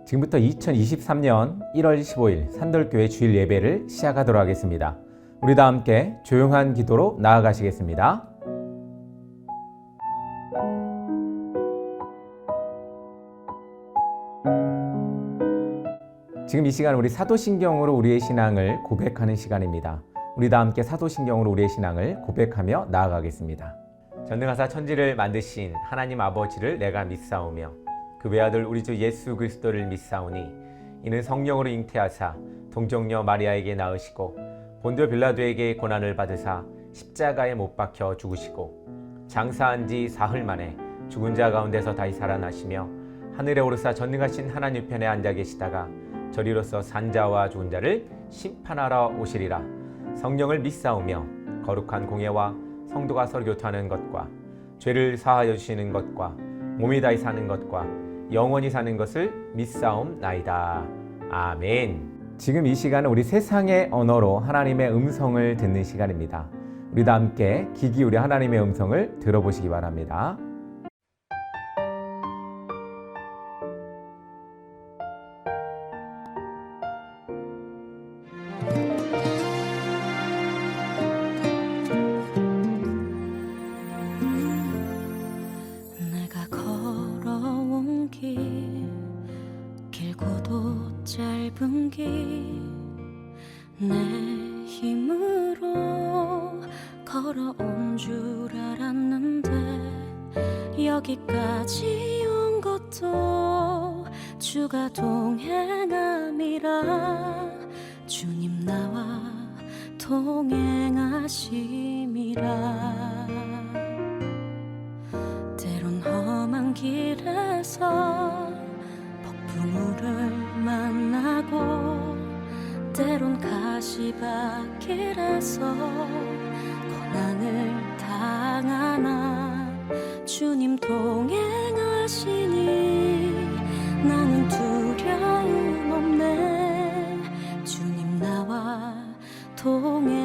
지금부터 2023년 1월 15일 산돌교회 주일 예배를 시작하도록 하겠습니다. 우리 다 함께 조용한 기도로 나아가시겠습니다. 지금 이 시간 우리 사도신경으로 우리의 신앙을 고백하는 시간입니다. 우리 다 함께 사도신경으로 우리의 신앙을 고백하며 나아가겠습니다. 전능하사 천지를 만드신 하나님 아버지를 내가 믿사오며 그 외아들 우리 주 예수 그리스도를 믿사오니 이는 성령으로 잉태하사 동정녀 마리아에게 낳으시고 본디오 빌라도에게 고난을 받으사 십자가에 못 박혀 죽으시고 장사한 지 사흘 만에 죽은 자 가운데서 다시 살아나시며 하늘에 오르사 전능하신 하나님 편에 앉아 계시다가 저리로서 산자와 죽은 자를 심판하러 오시리라. 성령을 믿사오며 거룩한 공예와 성도가 서로 교통하는 것과 죄를 사하여 주시는 것과 몸이 다시 사는 것과 영원히 사는 것을 믿사옵나이다. 아멘. 지금 이 시간은 우리 세상의 언어로 하나님의 음성을 듣는 시간입니다. 우리 다 함께 귀 기울여 하나님의 음성을 들어보시기 바랍니다. 짧은 길 내 힘으로 걸어온 줄 알았는데 여기까지 온 것도 주가 동행함이라. 주님 나와 동행하심이라. 때론 험한 길에서 폭풍우를 만나고 때론 가시밭길에서 고난을 당하나 주님 동행하시니 나는 두려움 없네. 주님 나와 동행하심이라.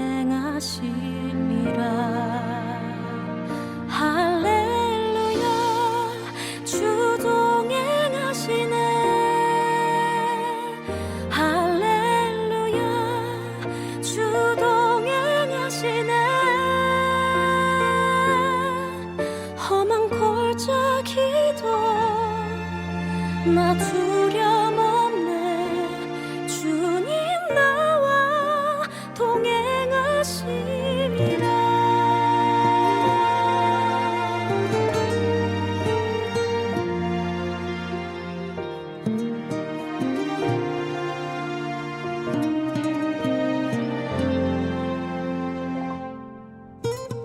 할렐루야 주 동행하시네. 나 두려움 없네. 주님 나와 동행하심이라.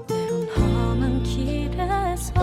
때론 험한 길에서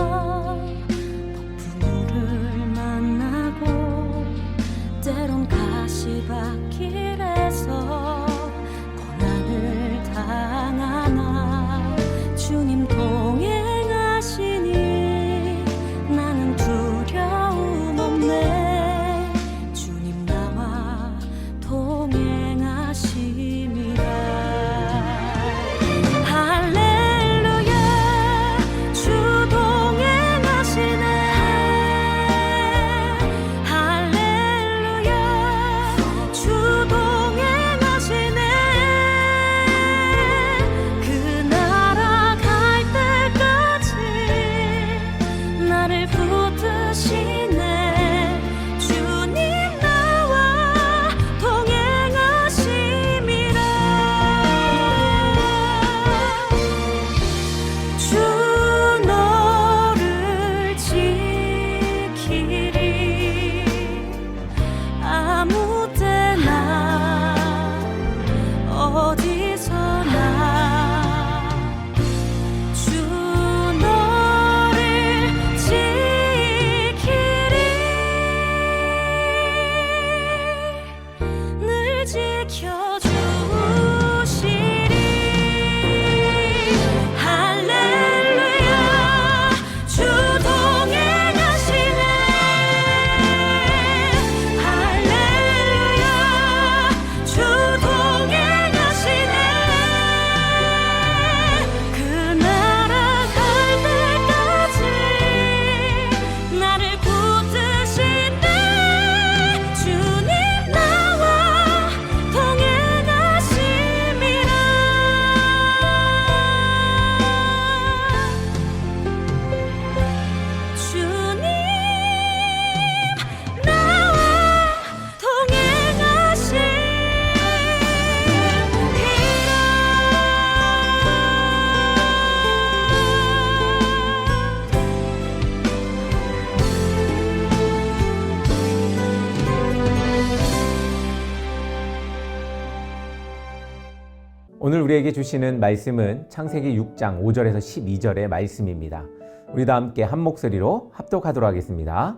오늘 우리에게 주시는 말씀은 창세기 6장 5절에서 12절의 말씀입니다. 우리 다 함께 한 목소리로 합독하도록 하겠습니다.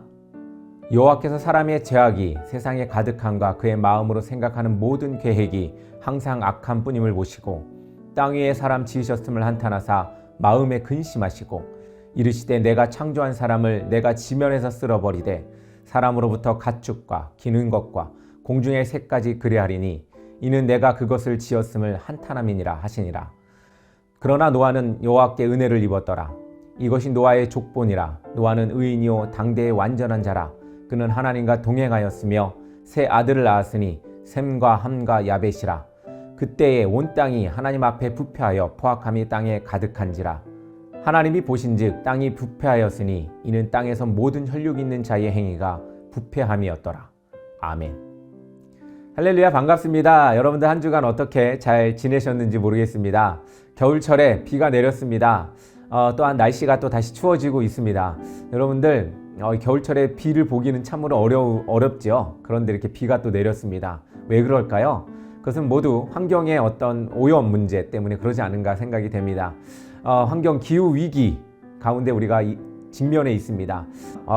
여호와께서 사람의 죄악이 세상에 가득함과 그의 마음으로 생각하는 모든 계획이 항상 악한 뿐임을 보시고 땅 위에 사람 지으셨음을 한탄하사 마음에 근심하시고 이르시되 내가 창조한 사람을 내가 지면에서 쓸어버리되 사람으로부터 가축과 기는 것과 공중의 새까지 그리하리니 이는 내가 그것을 지었음을 한탄함이니라 하시니라. 그러나 노아는 여호와께 은혜를 입었더라. 이것이 노아의 족본이라. 노아는 의인이요 당대의 완전한 자라. 그는 하나님과 동행하였으며 세 아들을 낳았으니 셈과 함과 야벳이라. 그때에 온 땅이 하나님 앞에 부패하여 포악함이 땅에 가득한지라. 하나님이 보신즉 땅이 부패하였으니 이는 땅에서 모든 혈육 있는 자의 행위가 부패함이었더라. 아멘. 할렐루야, 반갑습니다. 여러분들 한 주간 어떻게 잘 지내셨는지 모르겠습니다. 겨울철에 비가 내렸습니다. 또한 날씨가 또 다시 추워지고 있습니다. 여러분들 겨울철에 비를 보기는 참으로 어렵죠. 그런데 이렇게 비가 또 내렸습니다. 왜 그럴까요? 그것은 모두 환경의 어떤 오염 문제 때문에 그러지 않은가 생각이 됩니다. 환경 기후 위기 가운데 우리가 직면해 있습니다.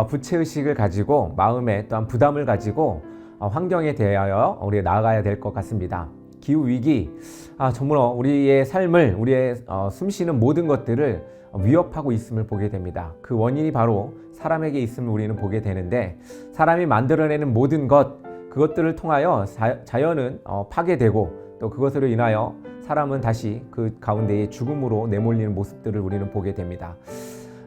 부채의식을 가지고 마음에 또한 부담을 가지고 환경에 대하여 우리가 나아가야 될 것 같습니다. 기후 위기, 정말 우리의 삶을, 우리의 숨쉬는 모든 것들을 위협하고 있음을 보게 됩니다. 그 원인이 바로 사람에게 있음을 우리는 보게 되는데, 사람이 만들어내는 모든 그것들을 통하여 자연은 파괴되고 또 그것으로 인하여 사람은 다시 그 가운데에 죽음으로 내몰리는 모습들을 우리는 보게 됩니다.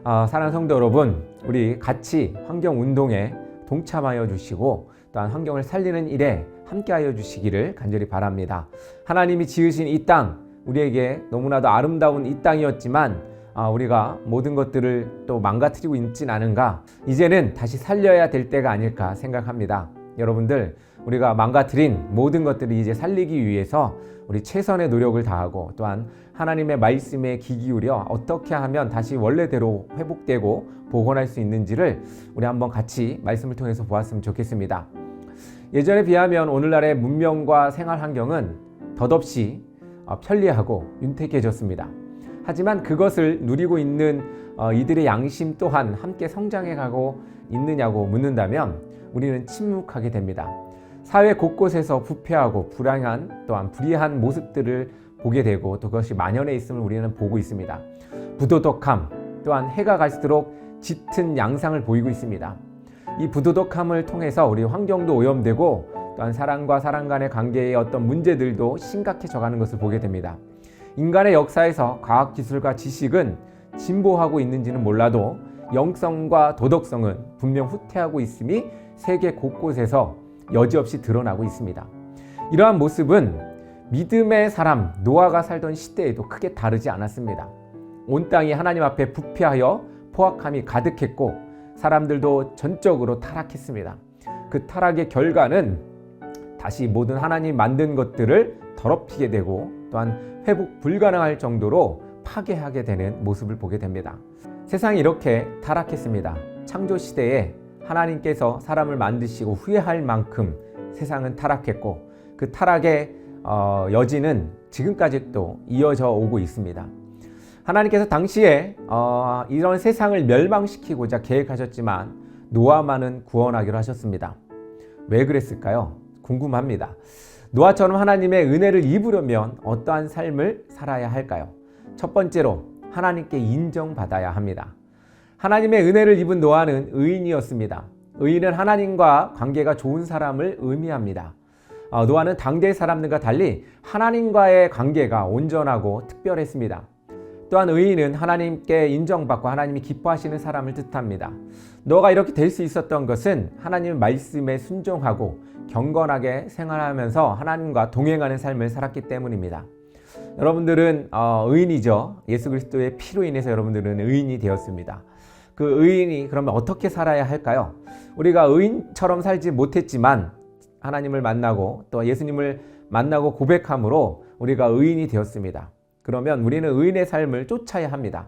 사랑하는 성도 여러분, 우리 같이 환경운동에 동참하여 주시고 또한 환경을 살리는 일에 함께하여 주시기를 간절히 바랍니다. 하나님이 지으신 이 땅, 우리에게 너무나도 아름다운 이 땅이었지만 우리가 모든 것들을 또 망가뜨리고 있진 않은가? 이제는 다시 살려야 될 때가 아닐까 생각합니다. 여러분들, 우리가 망가뜨린 모든 것들을 이제 살리기 위해서 우리 최선의 노력을 다하고 또한 하나님의 말씀에 귀 기울여 어떻게 하면 다시 원래대로 회복되고 복원할 수 있는지를 우리 한번 같이 말씀을 통해서 보았으면 좋겠습니다. 예전에 비하면 오늘날의 문명과 생활 환경은 덧없이 편리하고 윤택해졌습니다. 하지만 그것을 누리고 있는 이들의 양심 또한 함께 성장해 가고 있느냐고 묻는다면 우리는 침묵하게 됩니다. 사회 곳곳에서 부패하고 또한 불의한 모습들을 보게 되고 또 그것이 만연해 있음을 우리는 보고 있습니다. 부도덕함 또한 해가 갈수록 짙은 양상을 보이고 있습니다. 이 부도덕함을 통해서 우리 환경도 오염되고 또한 사람과 사람 간의 관계의 어떤 문제들도 심각해져 가는 것을 보게 됩니다. 인간의 역사에서 과학기술과 지식은 진보하고 있는지는 몰라도 영성과 도덕성은 분명 후퇴하고 있음이 세계 곳곳에서 여지없이 드러나고 있습니다. 이러한 모습은 믿음의 사람 노아가 살던 시대에도 크게 다르지 않았습니다. 온 땅이 하나님 앞에 부패하여 포악함이 가득했고 사람들도 전적으로 타락했습니다. 그 타락의 결과는 다시 모든 하나님 만든 것들을 더럽히게 되고 또한 회복 불가능할 정도로 파괴하게 되는 모습을 보게 됩니다. 세상이 이렇게 타락했습니다. 창조 시대에 하나님께서 사람을 만드시고 후회할 만큼 세상은 타락했고 그 타락의 여지는 지금까지 또 이어져 오고 있습니다. 하나님께서 당시에 이런 세상을 멸망시키고자 계획하셨지만 노아만은 구원하기로 하셨습니다. 왜 그랬을까요? 궁금합니다. 노아처럼 하나님의 은혜를 입으려면 어떠한 삶을 살아야 할까요? 첫 번째로 하나님께 인정받아야 합니다. 하나님의 은혜를 입은 노아는 의인이었습니다. 의인은 하나님과 관계가 좋은 사람을 의미합니다. 노아는 당대의 사람들과 달리 하나님과의 관계가 온전하고 특별했습니다. 또한 의인은 하나님께 인정받고 하나님이 기뻐하시는 사람을 뜻합니다. 노아가 이렇게 될 수 있었던 것은 하나님의 말씀에 순종하고 경건하게 생활하면서 하나님과 동행하는 삶을 살았기 때문입니다. 여러분들은 의인이죠. 예수 그리스도의 피로 인해서 여러분들은 의인이 되었습니다. 그 의인이 그러면 어떻게 살아야 할까요? 우리가 의인처럼 살지 못했지만 하나님을 만나고 또 예수님을 만나고 고백함으로 우리가 의인이 되었습니다. 그러면 우리는 의인의 삶을 쫓아야 합니다.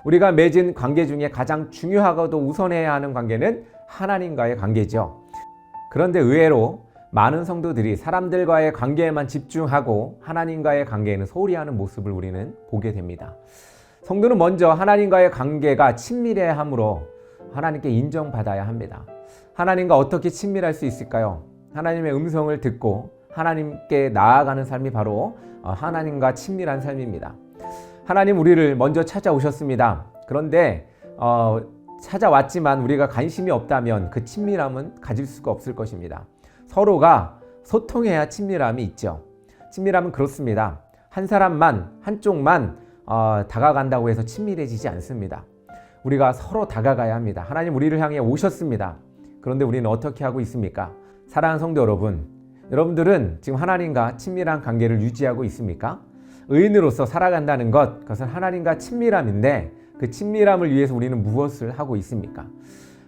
우리가 맺은 관계 중에 가장 중요하고도 우선해야 하는 관계는 하나님과의 관계죠. 그런데 의외로 많은 성도들이 사람들과의 관계에만 집중하고 하나님과의 관계에는 소홀히 하는 모습을 우리는 보게 됩니다. 성도는 먼저 하나님과의 관계가 친밀해야 하므로 하나님께 인정받아야 합니다. 하나님과 어떻게 친밀할 수 있을까요? 하나님의 음성을 듣고 하나님께 나아가는 삶이 바로 하나님과 친밀한 삶입니다. 하나님 우리를 먼저 찾아오셨습니다. 그런데 찾아왔지만 우리가 관심이 없다면 그 친밀함은 가질 수가 없을 것입니다. 서로가 소통해야 친밀함이 있죠. 친밀함은 그렇습니다. 한 사람만, 한쪽만 다가간다고 해서 친밀해지지 않습니다. 우리가 서로 다가가야 합니다. 하나님 우리를 향해 오셨습니다. 그런데 우리는 어떻게 하고 있습니까? 사랑하는 성도 여러분, 여러분들은 지금 하나님과 친밀한 관계를 유지하고 있습니까? 의인으로서 살아간다는 것, 그것은 하나님과 친밀함인데 그 친밀함을 위해서 우리는 무엇을 하고 있습니까?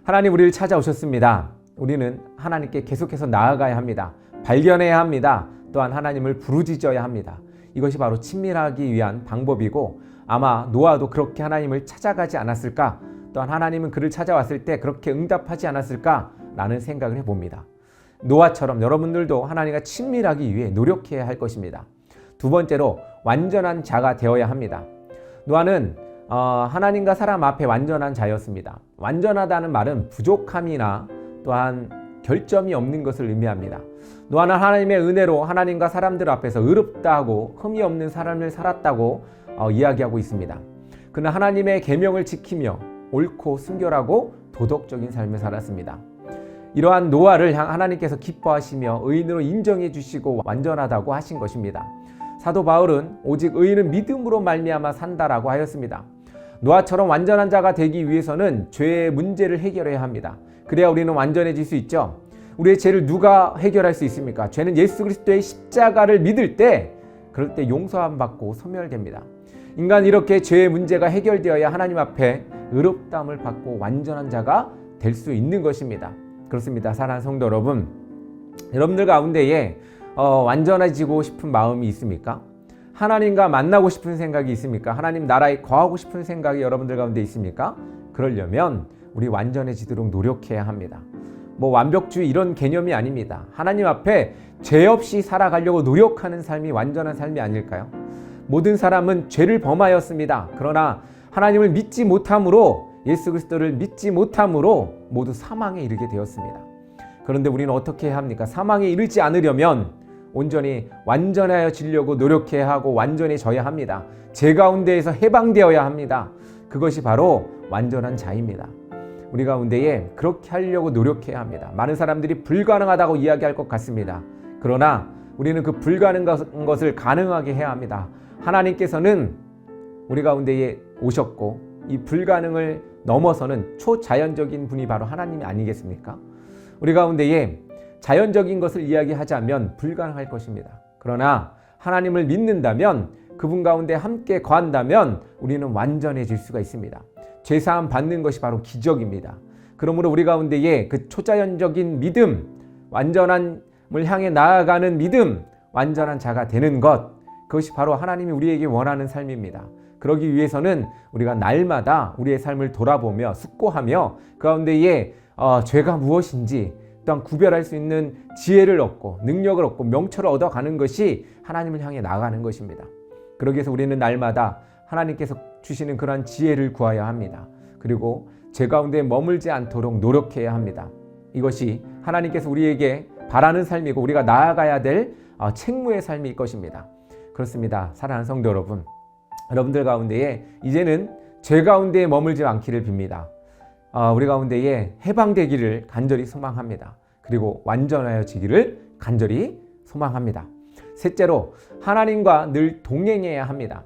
하나님 우리를 찾아오셨습니다. 우리는 하나님께 계속해서 나아가야 합니다. 발견해야 합니다. 또한 하나님을 부르짖어야 합니다. 이것이 바로 친밀하기 위한 방법이고 아마 노아도 그렇게 하나님을 찾아가지 않았을까? 또한 하나님은 그를 찾아왔을 때 그렇게 응답하지 않았을까라는 생각을 해봅니다. 노아처럼 여러분들도 하나님과 친밀하기 위해 노력해야 할 것입니다. 두 번째로 완전한 자가 되어야 합니다. 노아는 하나님과 사람 앞에 완전한 자였습니다. 완전하다는 말은 부족함이나 또한 결점이 없는 것을 의미합니다. 노아는 하나님의 은혜로 하나님과 사람들 앞에서 의롭다고 흠이 없는 삶을 살았다고 이야기하고 있습니다. 그는 하나님의 계명을 지키며 옳고 순결하고 도덕적인 삶을 살았습니다. 이러한 노아를 하나님께서 기뻐하시며 의인으로 인정해 주시고 완전하다고 하신 것입니다. 사도 바울은 오직 의인은 믿음으로 말미암아 산다라고 하였습니다. 노아처럼 완전한 자가 되기 위해서는 죄의 문제를 해결해야 합니다. 그래야 우리는 완전해질 수 있죠. 우리의 죄를 누가 해결할 수 있습니까? 죄는 예수 그리스도의 십자가를 믿을 때 그럴 때 용서함 받고 소멸됩니다. 인간 이렇게 죄의 문제가 해결되어야 하나님 앞에 의롭다함을 받고 완전한 자가 될 수 있는 것입니다. 그렇습니다. 사랑하는 성도 여러분, 여러분들 가운데에 완전해지고 싶은 마음이 있습니까? 하나님과 만나고 싶은 생각이 있습니까? 하나님 나라에 거하고 싶은 생각이 여러분들 가운데 있습니까? 그러려면 우리 완전해지도록 노력해야 합니다. 완벽주의 이런 개념이 아닙니다. 하나님 앞에 죄 없이 살아가려고 노력하는 삶이 완전한 삶이 아닐까요? 모든 사람은 죄를 범하였습니다. 그러나 하나님을 믿지 못함으로, 예수 그리스도를 믿지 못함으로 모두 사망에 이르게 되었습니다. 그런데 우리는 어떻게 해야 합니까? 사망에 이르지 않으려면 온전히 완전해지려고 노력해야 하고 완전해져야 합니다. 죄 가운데에서 해방되어야 합니다. 그것이 바로 완전한 자입니다. 우리 가운데에 그렇게 하려고 노력해야 합니다. 많은 사람들이 불가능하다고 이야기할 것 같습니다. 그러나 우리는 그 불가능한 것을 가능하게 해야 합니다. 하나님께서는 우리 가운데에 오셨고 이 불가능을 넘어서는 초자연적인 분이 바로 하나님이 아니겠습니까? 우리 가운데에 자연적인 것을 이야기하자면 불가능할 것입니다. 그러나 하나님을 믿는다면, 그분 가운데 함께 거한다면 우리는 완전해질 수가 있습니다. 죄사함 받는 것이 바로 기적입니다. 그러므로 우리 가운데에 그 초자연적인 믿음, 완전함을 향해 나아가는 믿음, 완전한 자가 되는 것, 그것이 바로 하나님이 우리에게 원하는 삶입니다. 그러기 위해서는 우리가 날마다 우리의 삶을 돌아보며 숙고하며 그 가운데에 죄가 무엇인지 또한 구별할 수 있는 지혜를 얻고 능력을 얻고 명철을 얻어가는 것이 하나님을 향해 나아가는 것입니다. 그러기 위해서 우리는 날마다 하나님께서 주시는 그러한 지혜를 구해야 합니다. 그리고 죄 가운데 머물지 않도록 노력해야 합니다. 이것이 하나님께서 우리에게 바라는 삶이고 우리가 나아가야 될 책무의 삶일 것입니다. 그렇습니다. 사랑하는 성도 여러분, 여러분들 가운데에 이제는 죄 가운데에 머물지 않기를 빕니다. 우리 가운데에 해방되기를 간절히 소망합니다. 그리고 완전하여지기를 간절히 소망합니다. 셋째로 하나님과 늘 동행해야 합니다.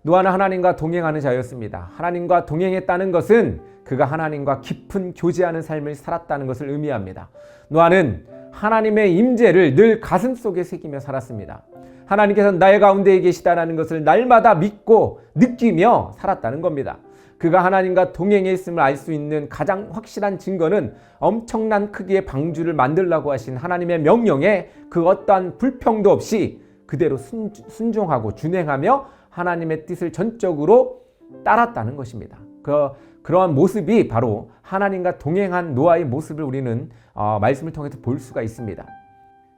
노아는 하나님과 동행하는 자였습니다. 하나님과 동행했다는 것은 그가 하나님과 깊은 교제하는 삶을 살았다는 것을 의미합니다. 노아는 하나님의 임재를 늘 가슴속에 새기며 살았습니다. 하나님께서는 나의 가운데에 계시다는 것을 날마다 믿고 느끼며 살았다는 겁니다. 그가 하나님과 동행했음을 알 수 있는 가장 확실한 증거는 엄청난 크기의 방주를 만들라고 하신 하나님의 명령에 그 어떠한 불평도 없이 그대로 순종하고 준행하며 하나님의 뜻을 전적으로 따랐다는 것입니다. 그러한 모습이 바로 하나님과 동행한 노아의 모습을 우리는 말씀을 통해서 볼 수가 있습니다.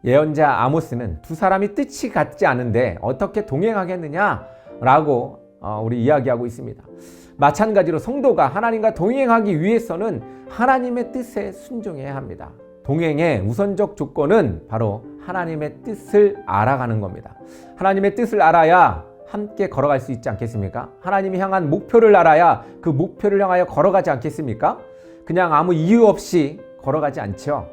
예언자 아모스는 두 사람이 뜻이 같지 않은데 어떻게 동행하겠느냐라고 우리 이야기하고 있습니다. 마찬가지로 성도가 하나님과 동행하기 위해서는 하나님의 뜻에 순종해야 합니다. 동행의 우선적 조건은 바로 하나님의 뜻을 알아가는 겁니다. 하나님의 뜻을 알아야 함께 걸어갈 수 있지 않겠습니까? 하나님이 향한 목표를 알아야 그 목표를 향하여 걸어가지 않겠습니까? 그냥 아무 이유 없이 걸어가지 않죠.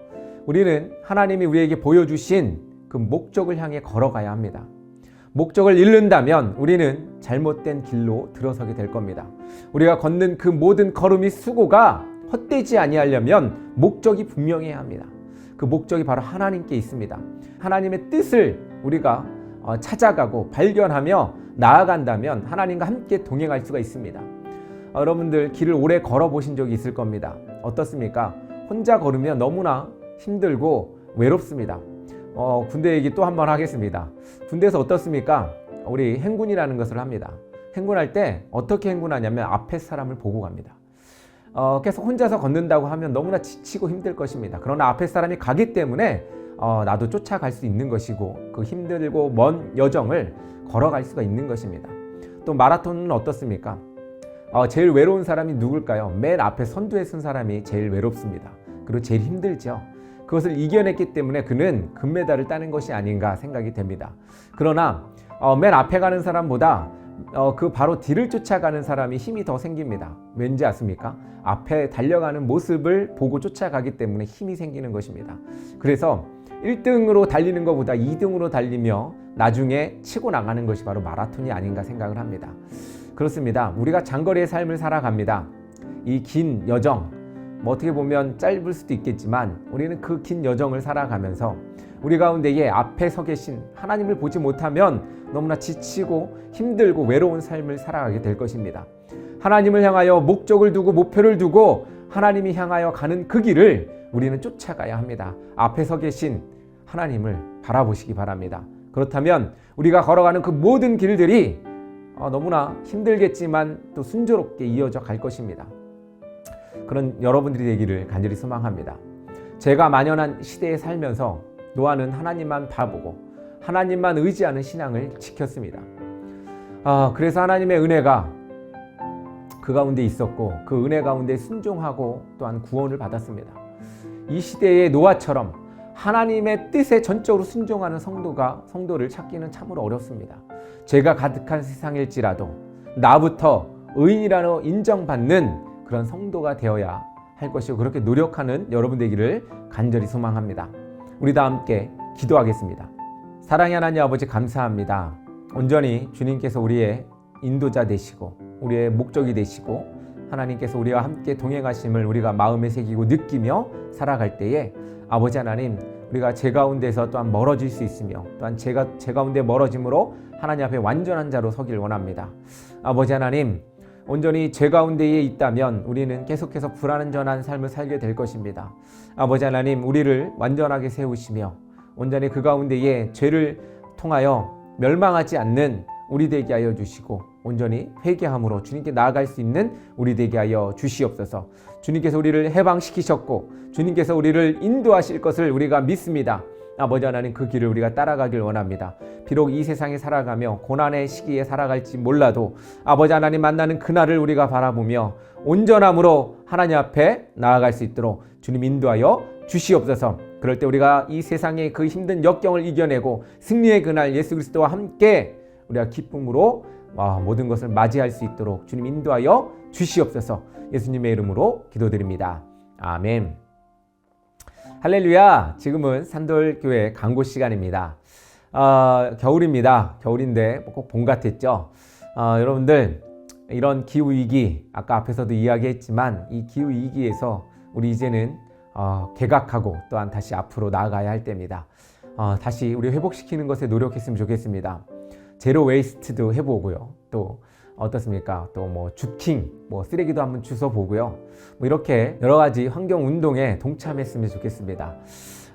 우리는 하나님이 우리에게 보여주신 그 목적을 향해 걸어가야 합니다. 목적을 잃는다면 우리는 잘못된 길로 들어서게 될 겁니다. 우리가 걷는 그 모든 걸음이 수고가 헛되지 아니하려면 목적이 분명해야 합니다. 그 목적이 바로 하나님께 있습니다. 하나님의 뜻을 우리가 찾아가고 발견하며 나아간다면 하나님과 함께 동행할 수가 있습니다. 여러분들 길을 오래 걸어보신 적이 있을 겁니다. 어떻습니까? 혼자 걸으면 너무나 힘들고 외롭습니다. 군대 얘기 또 한 번 하겠습니다. 군대에서 어떻습니까? 우리 행군이라는 것을 합니다. 행군할 때 어떻게 행군하냐면 앞에 사람을 보고 갑니다. 계속 혼자서 걷는다고 하면 너무나 지치고 힘들 것입니다. 그러나 앞에 사람이 가기 때문에 나도 쫓아갈 수 있는 것이고 그 힘들고 먼 여정을 걸어갈 수가 있는 것입니다. 또 마라톤은 어떻습니까? 제일 외로운 사람이 누굴까요? 맨 앞에 선두에 선 사람이 제일 외롭습니다. 그리고 제일 힘들죠. 그것을 이겨냈기 때문에 그는 금메달을 따는 것이 아닌가 생각이 됩니다. 그러나 맨 앞에 가는 사람보다 그 바로 뒤를 쫓아가는 사람이 힘이 더 생깁니다. 왠지 아십니까? 앞에 달려가는 모습을 보고 쫓아가기 때문에 힘이 생기는 것입니다. 그래서 1등으로 달리는 것보다 2등으로 달리며 나중에 치고 나가는 것이 바로 마라톤이 아닌가 생각을 합니다. 그렇습니다. 우리가 장거리의 삶을 살아갑니다. 이 긴 여정, 어떻게 보면 짧을 수도 있겠지만 우리는 그 긴 여정을 살아가면서 우리 가운데에 앞에 서 계신 하나님을 보지 못하면 너무나 지치고 힘들고 외로운 삶을 살아가게 될 것입니다. 하나님을 향하여 목적을 두고 목표를 두고 하나님이 향하여 가는 그 길을 우리는 쫓아가야 합니다. 앞에 서 계신 하나님을 바라보시기 바랍니다. 그렇다면 우리가 걸어가는 그 모든 길들이 너무나 힘들겠지만 또 순조롭게 이어져 갈 것입니다. 그런 여러분들이 되기를 간절히 소망합니다. 제가 만연한 시대에 살면서 노아는 하나님만 바라보고 하나님만 의지하는 신앙을 지켰습니다. 그래서 하나님의 은혜가 그 가운데 있었고 그 은혜 가운데 순종하고 또한 구원을 받았습니다. 이 시대의 노아처럼 하나님의 뜻에 전적으로 순종하는 성도를 찾기는 참으로 어렵습니다. 죄가 가득한 세상일지라도 나부터 의인이라고 인정받는 그런 성도가 되어야 할 것이고 그렇게 노력하는 여러분 되기를 간절히 소망합니다. 우리 다 함께 기도하겠습니다. 사랑의 하나님 아버지 감사합니다. 온전히 주님께서 우리의 인도자 되시고 우리의 목적이 되시고 하나님께서 우리와 함께 동행하심을 우리가 마음에 새기고 느끼며 살아갈 때에 아버지 하나님 우리가 죄 가운데서 또한 멀어질 수 있으며 또한 죄 가운데 멀어짐으로 하나님 앞에 완전한 자로 서길 원합니다. 아버지 하나님 온전히 죄 가운데에 있다면 우리는 계속해서 불완전한 삶을 살게 될 것입니다. 아버지 하나님 우리를 완전하게 세우시며 온전히 그 가운데에 죄를 통하여 멸망하지 않는 우리 되게 하여 주시고 온전히 회개함으로 주님께 나아갈 수 있는 우리 되게 하여 주시옵소서. 주님께서 우리를 해방시키셨고 주님께서 우리를 인도하실 것을 우리가 믿습니다. 아버지 하나님 그 길을 우리가 따라가길 원합니다. 비록 이 세상에 살아가며 고난의 시기에 살아갈지 몰라도 아버지 하나님 만나는 그날을 우리가 바라보며 온전함으로 하나님 앞에 나아갈 수 있도록 주님 인도하여 주시옵소서. 그럴 때 우리가 이 세상의 그 힘든 역경을 이겨내고 승리의 그날 예수 그리스도와 함께 우리가 기쁨으로 모든 것을 맞이할 수 있도록 주님 인도하여 주시옵소서. 예수님의 이름으로 기도드립니다. 아멘. 할렐루야. 지금은 산돌교회 강고 시간입니다. 겨울입니다. 겨울인데 꼭 봄 같았죠. 여러분들 이런 기후위기 아까 앞에서도 이야기했지만 이 기후위기에서 우리 이제는 개각하고 또한 다시 앞으로 나아가야 할 때입니다. 다시 우리 회복시키는 것에 노력했으면 좋겠습니다. 제로 웨이스트도 해보고요. 또 어떻습니까? 또 뭐 주킹, 쓰레기도 한번 주워보고요. 이렇게 여러 가지 환경 운동에 동참했으면 좋겠습니다.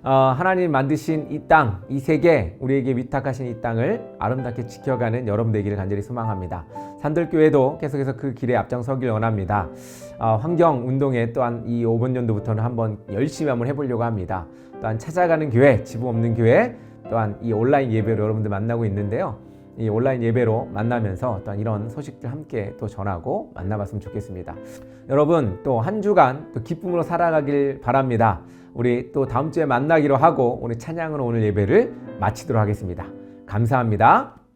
하나님 만드신 이 땅, 이 세계, 우리에게 위탁하신 이 땅을 아름답게 지켜가는 여러분 되기를 간절히 소망합니다. 산들교회도 계속해서 그 길에 앞장서길 원합니다. 환경 운동에 또한 이 5번 연도부터는 한번 열심히 한번 해보려고 합니다. 또한 찾아가는 교회, 지붕 없는 교회, 또한 이 온라인 예배로 여러분들 만나고 있는데요. 이 온라인 예배로 만나면서 또한 이런 소식들 함께 또 전하고 만나봤으면 좋겠습니다. 여러분 또 한 주간 또 기쁨으로 살아가길 바랍니다. 우리 또 다음 주에 만나기로 하고 오늘 찬양으로 오늘 예배를 마치도록 하겠습니다. 감사합니다.